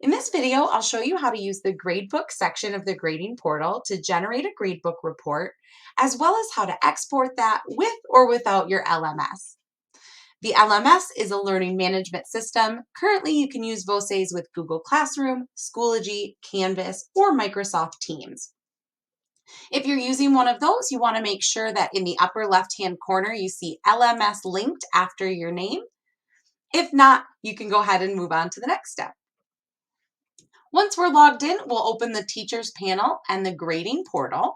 In this video, I'll show you how to use the Gradebook section of the grading portal to generate a gradebook report, as well as how to export that with or without your LMS. The LMS is a learning management system. Currently, you can use Voces with Google Classroom, Schoology, Canvas, or Microsoft Teams. If you're using one of those, you want to make sure that in the upper left-hand corner, you see LMS linked after your name. If not, you can go ahead and move on to the next step. Once we're logged in, we'll open the Teachers panel and the Grading portal.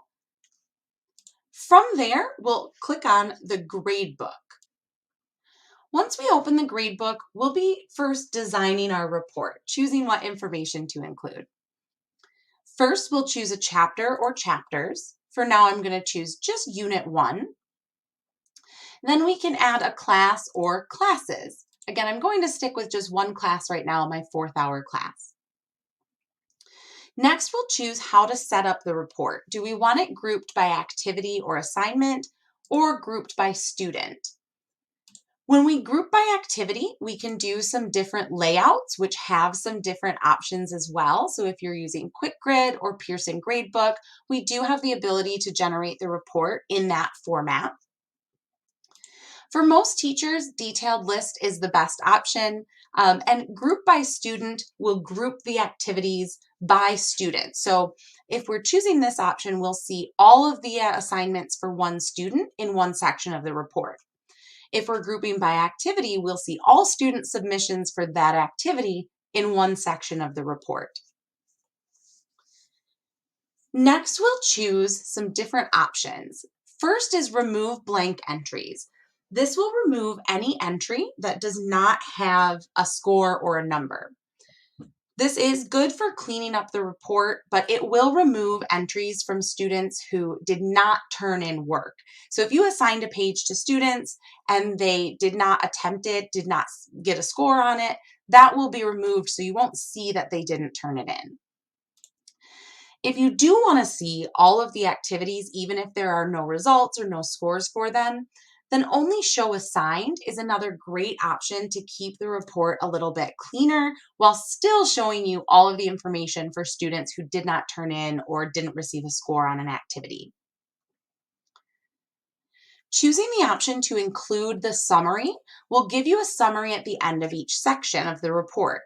From there, we'll click on the Gradebook. Once we open the Gradebook, we'll be first designing our report, choosing what information to include. First, we'll choose a chapter or chapters. For now, I'm going to choose just Unit 1. Then we can add a class or classes. Again, I'm going to stick with just one class right now, my 4th hour class. Next, we'll choose how to set up the report. Do we want it grouped by activity or assignment, or grouped by student? When we group by activity, we can do some different layouts, which have some different options as well. So if you're using QuickGrid or Pearson Gradebook, we do have the ability to generate the report in that format. For most teachers, detailed list is the best option, and group by student will group the activities by student. So if we're choosing this option, we'll see all of the assignments for one student in one section of the report. If we're grouping by activity, we'll see all student submissions for that activity in one section of the report. Next, we'll choose some different options. First is remove blank entries. This will remove any entry that does not have a score or a number. This is good for cleaning up the report, but it will remove entries from students who did not turn in work. So if you assigned a page to students and they did not attempt it, did not get a score on it, that will be removed so you won't see that they didn't turn it in. If you do want to see all of the activities, even if there are no results or no scores for them, then only show assigned is another great option to keep the report a little bit cleaner while still showing you all of the information for students who did not turn in or didn't receive a score on an activity. Choosing the option to include the summary will give you a summary at the end of each section of the report.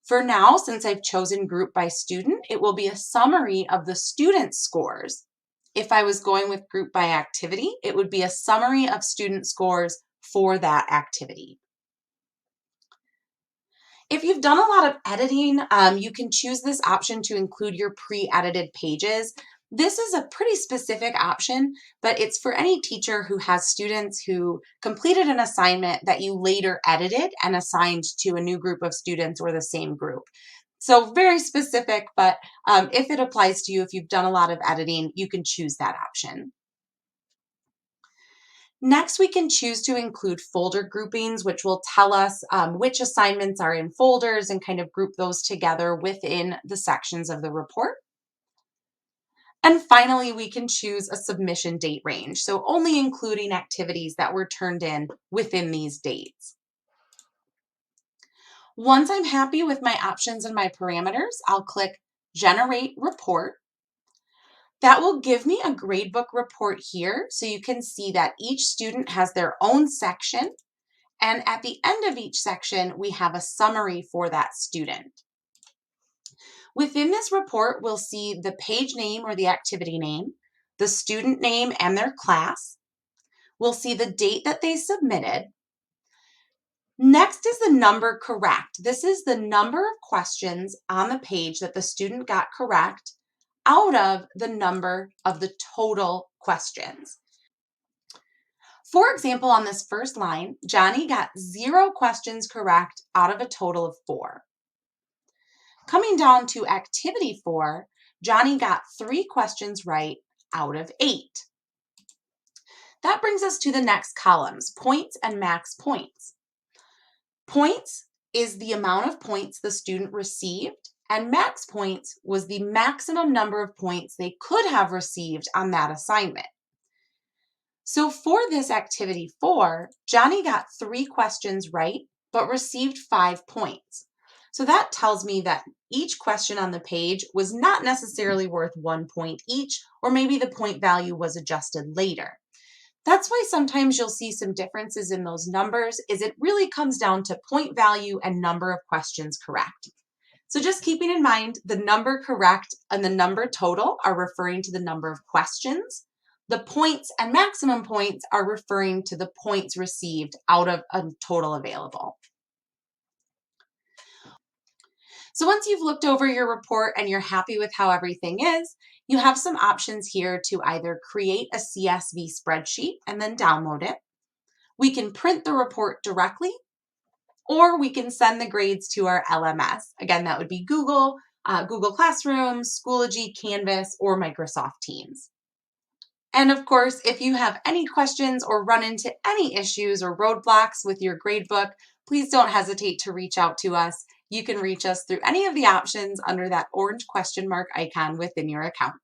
For now, since I've chosen group by student, it will be a summary of the student scores. If I was going with group by activity, it would be a summary of student scores for that activity. If you've done a lot of editing, you can choose this option to include your pre-edited pages. This is a pretty specific option, but it's for any teacher who has students who completed an assignment that you later edited and assigned to a new group of students or the same group. So very specific, but if it applies to you, if you've done a lot of editing, you can choose that option. Next, we can choose to include folder groupings, which will tell us which assignments are in folders and kind of group those together within the sections of the report. And finally, we can choose a submission date range, so only including activities that were turned in within these dates. Once I'm happy with my options and my parameters, I'll click Generate Report. That will give me a gradebook report here, so you can see that each student has their own section, and at the end of each section, we have a summary for that student. Within this report, we'll see the page name or the activity name, the student name and their class. We'll see the date that they submitted. Next is the number correct. This is the number of questions on the page that the student got correct out of the number of the total questions. For example, on this first line, Johnny got 0 questions correct out of a total of 4. Coming down to activity 4, Johnny got 3 questions right out of 8. That brings us to the next columns, points and max points. Points is the amount of points the student received, and max points was the maximum number of points they could have received on that assignment. So for this activity 4, Johnny got 3 questions right, but received 5 points. So that tells me that each question on the page was not necessarily worth 1 point each, or maybe the point value was adjusted later. That's why sometimes you'll see some differences in those numbers, is it really comes down to point value and number of questions correct. So just keeping in mind, the number correct and the number total are referring to the number of questions. The points and maximum points are referring to the points received out of a total available. So once you've looked over your report and you're happy with how everything is, you have some options here to either create a CSV spreadsheet and then download it. We can print the report directly, or we can send the grades to our LMS. Again, that would be Google, Google Classroom, Schoology, Canvas, or Microsoft Teams. And of course, if you have any questions or run into any issues or roadblocks with your gradebook, please don't hesitate to reach out to us. You can reach us through any of the options under that orange question mark icon within your account.